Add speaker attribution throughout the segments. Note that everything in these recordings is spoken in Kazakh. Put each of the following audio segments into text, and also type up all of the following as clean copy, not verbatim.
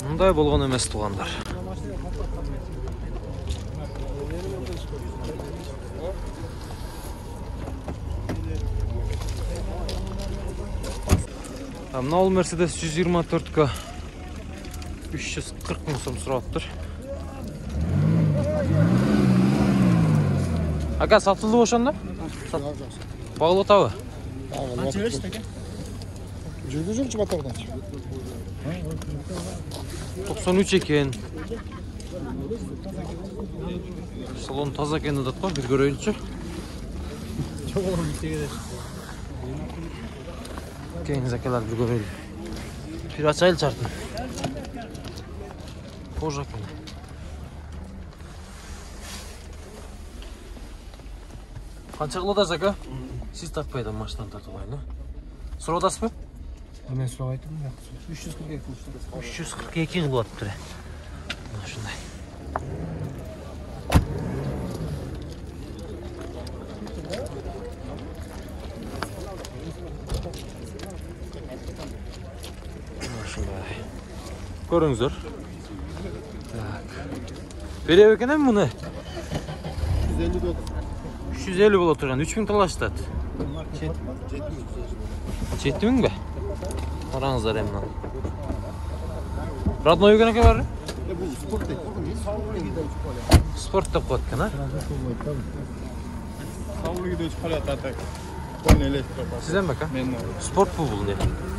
Speaker 1: Мындай болгон эмес туугандар. Мына ол Mercedes 124-ка 340 мың сом сұрапты. Ака, сатылды ошонда? Бағыл отабы?
Speaker 2: Қанша берші, әке? Жүргізілші батардан.
Speaker 1: 93 екен. Салон таза екен дедік қой, бір көрейінші.
Speaker 2: Çok olur bir şey.
Speaker 1: Кейіңіз әкелер бір көрейді. Bir açayыл çarpın. Koş akın. Qancha qilasiz aka? Siz topmaydi mashinadan tortib olayni. So'radasizmi?
Speaker 2: Men so'rab aytdim, yo'q. 342
Speaker 1: 342 qilyapti. Mana shunday. Ko'ringizlar. Tak. Berib ekan buni. 350 bo'lib turgan. 3000 talashdi. 7000 be. Qarangizlar ham. Родной ekan aka bari?
Speaker 2: Bu sport deb qo'ydim.
Speaker 1: Sport deb qo'ygan, ha?
Speaker 2: Savliga deb qo'yadi. Qo'yni elektro.
Speaker 1: Sizdan aka? Men sport bu ne?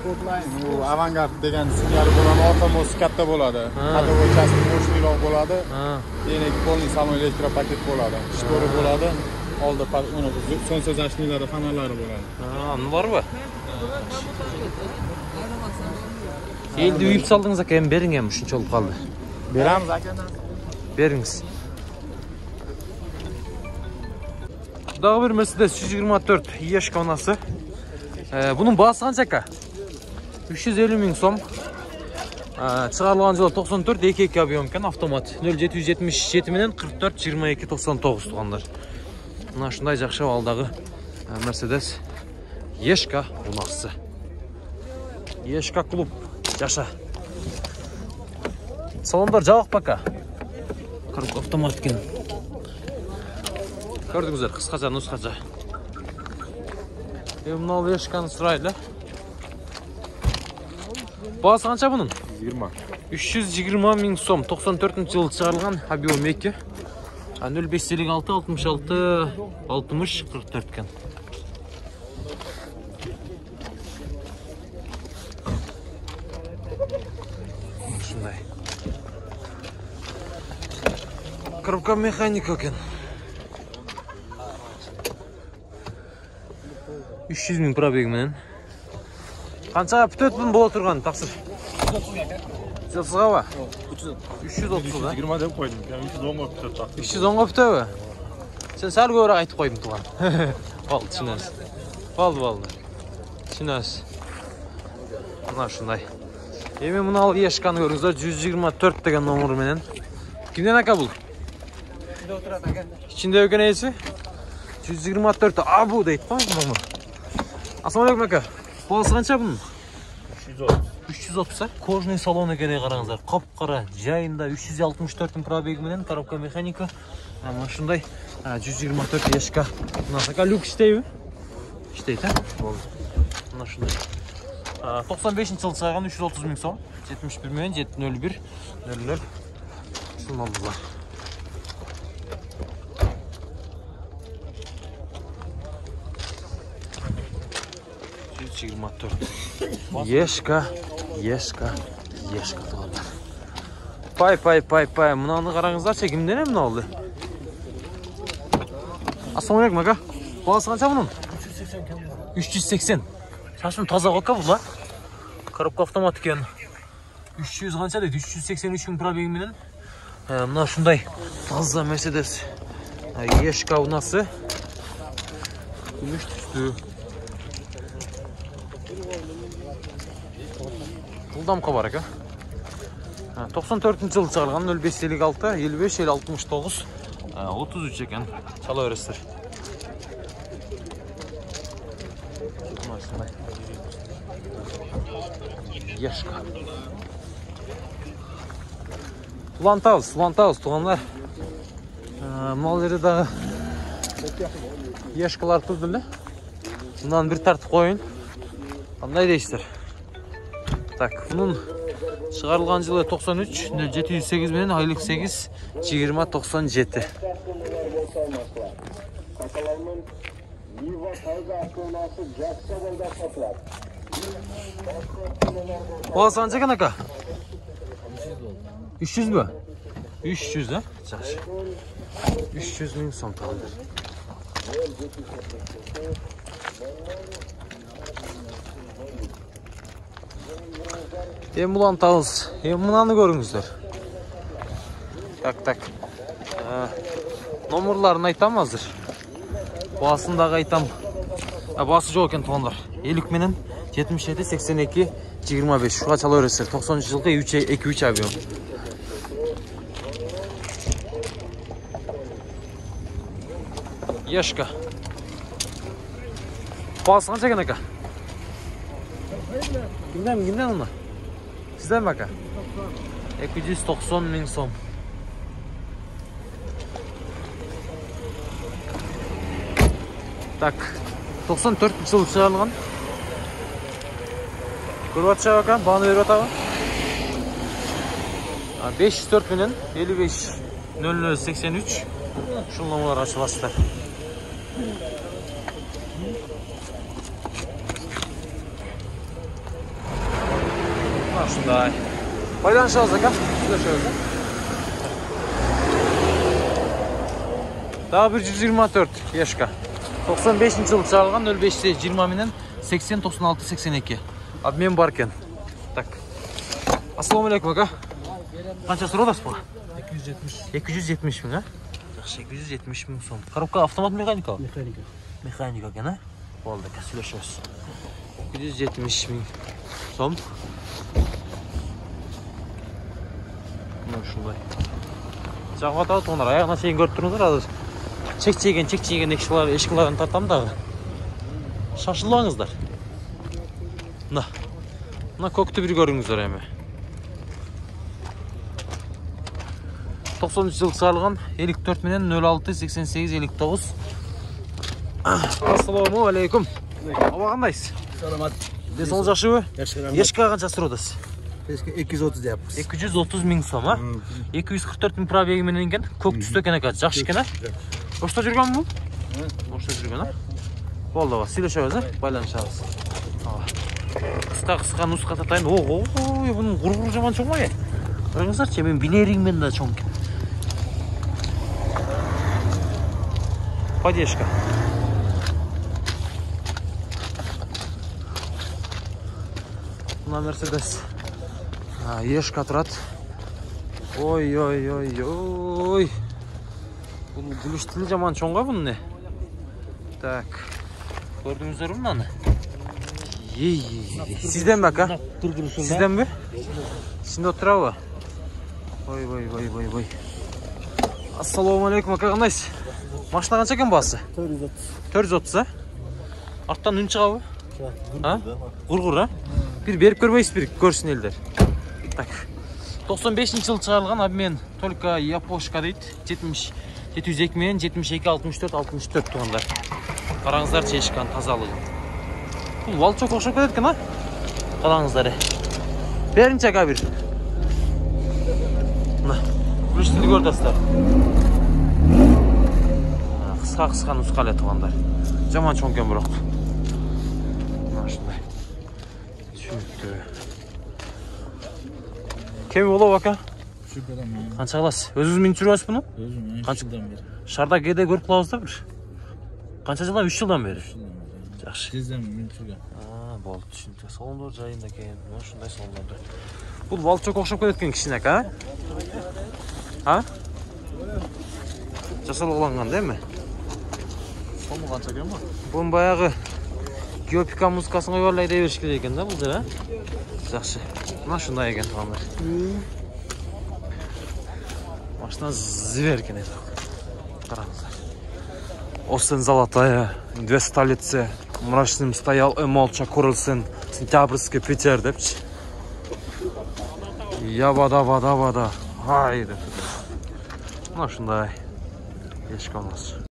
Speaker 2: Sportline u avangard degan singari bo'ladi, avtomobil katta bo'ladi. Hadovoy chastin mo'shliroq bo'ladi. Yana qo'lni salon elektro paket bo'ladi. Shtori bo'ladi. Oldi uni sonsiz zashnilari, fanalari bo'ladi.
Speaker 1: Ha, nima bor bu? Endi uyib saldingiz aka, ham bering ham shuncha olib qoldi.
Speaker 2: Beramiz aka.
Speaker 1: Beriniz. Daha bir Mercedes 124 Yeshka onası. Bunun bahası qancha aka? 350 ming so'm. Çıkarılgan yılı 94, 2.2 объем ekan, avtomat. 0777 менен 44 22 99 tuğanlar. Mına şunday жақшы алдағы Mercedes Yeshka onası. Yeshka klub. Yaşa. Salonlar jabық baka. Kırık avtomat ekan. Gördüңүздөр, кыскача нускача. Мына Yeshkаны сурайлы. Бағасы қанша бұның? 320 миң сом. 94-жылы шығарылған объем 2. 0556 66 60 44 екен. Шындай. Коробка механика екен. 300 миң пробегіменен. Қанша бүтөт бұн бола тұрған, тақсыр? 330-ға ба? 330-ға?
Speaker 2: 20 деп қойдым. 310-ға бүтөт тақ.
Speaker 1: 310-ға бүтөбі? Сен сәл көбірек айтып қойдым туған. Болды, түсінәсіз. Болды. Түсінәсіз. Мына шындай. Емен мұналы Yeshkаны көріңіздер, 124 деген номерменен. Кімден ака бұл? İçinde öken eysi? 124 abu deyip koy номер. Assalamualaikum aka. Бағасы қанша бұның? 330. Кожный салон екені қараңыздар. Қап-қара жайында 364 пробегіменен, коробка механика. Шындай 124 Yeshka. Мынасы ка люк іштейбі? Іштейді, мына шындай. 95-жылы шығарған 330 миң сом. 71 мен 701 00 шынмалдылар. Yeshka туғандар. Пай. Мынаны қараңыздаршы, кімден мына олды? Ассаламалейкум ака. Бағасы қанша бұның? 380. Шашым таза қоқа бұл, коробка автомат екен. 300 қанша дейді? 383 мың пробегіменен. Мына шындай таза Mercedes Yeshka ұнасы. Күміш түсті. Жылдамқа бар екен. 94-жылы шығарған 0556 55 69 33 екен. Чала өрестер. Yeshka. Улантабыз туғандар. Мал жерде дағы ешкалар тұрды білі. Мұндан бір тартып қойын. Қандай дейсіздер? Так, бұның шығарылған жылы 93, 708 менен айлық 8, 2097. Баласы қанша екен ака? 300 бі? 300, а? Жақсы. 300 мың сом тағылдар. Бұлан тағыз. Мұнаны көріңіздер. Так. Номерларын айтам азыр. Басындағы айтам. Басы жоқ екен туғандар. 50 менен 77, 82, 25. Шуға чала өресер. 90 жылғы 2-3 абион. Ешка. Басы қанша екен ака? Кімден оны? Сізден бака? 290 мың сом. Так, 94 жыл шығарылған. Көріп атша бака, бағаны беріп атаға. 504 менен 55-0083 шыл номер ашыласыздар. Шындай. Байланышыңыз ака? Дағы 124 ешка. 95 жыл шығарылған 05-20 менен 80-96-82. Обмен бар кен. Так. Ассаламу алейкум ака. Қанша сұродасыз ба? 270 мың, а? Жақсы, 270 мың сом. Коробка автомат механика? Механика екен, а? Болды, сөйлесеміз. 270 мың сом. Шындай. Жағып атады тұғындар, аяғына шейін көріп тұрыңыздар, азыр. Чек-чеген ешкіларын тартам дағы. Шашылуаңыздар. Мына көкті бір көріңіздер әме. 93 жыл шығарылған, 54 менен 06-88-59. Ассаламу алейкум. Аба қандайсыз?
Speaker 3: Саламат.
Speaker 1: Десіңіз жақшы бі? Ешкіға қанша сұродасыз?
Speaker 3: 230 deyapmiz.
Speaker 1: 230 мың сом, а? 244 мың пробеги менен екен. Көк түсті екен екен. Жақсы екен, а? Ошта жүрген бұл? Ошта жүрген, а? Болды ба, сөйлесеміз, а? Байланышамыз. Қысқа нұсқа татайын. Ой, бұның ғұр жаман чоң ма, е? Қараңыздаршы, мен билеріңмен да чоң. Подешка. Мына Мерседес. Ешка тұрады. Ой. Бұл гүліштілі жаман чоңға бұны не? Так. Көрдіңіздер бұнаны? Сізден бі, ака? Сізден бі? Сінде отыра ба? Ой. Ассаламу алейкум, ака, қандайсыз? Машина қанша екен басы? 430, а? Арттан үн шыға ба? Ғұр, а? Bir berip görmeysiz bir görsün elder. Tak. 95 жыл шығарылған обмен только япошка дейді. 702 мен 72 64 64 туғандар. Қараңыздар чешкан тазалығы. Бұл валчок оқшап кетеді екен, а? Қараңыздар. Берінші ака бір. Мына. Күріштілі көрдіңіздер. Қысқа нұсқалы туғандар. Жаман чоңкен бұрақ. Мына Кем болу ака? Қанша қаласыз? Өзіңіз мен жүріп аласыз бұны?
Speaker 3: Өзім 3 жылдан бері.
Speaker 1: Шарда кеде көріп қаласыз да бір? Қанша жылдан? 3 жылдан бері? Жақсы.
Speaker 3: Тезден мен жүрген.
Speaker 1: Болды, түсінді. Солындар жайында кейін. Шындай солындар. Бұл валчок оқшап кеткен кішіне ака, а? Жасалғыланған дей ме?
Speaker 3: Соны қанша кен ба?
Speaker 1: Бұның баяғы геопика музыкасын ойбарлай дей беріш керек екен да бұл деп, а? Жақсы. Мына шындай екен туғандар. Машина звер екен еді. Қараңыздар. Осен золотая, 2 столицы, мрачным стоял и молча курил сын Сентябрьский Питер, депчи. Я вода. Haydi. Mana shunday eshik onasi.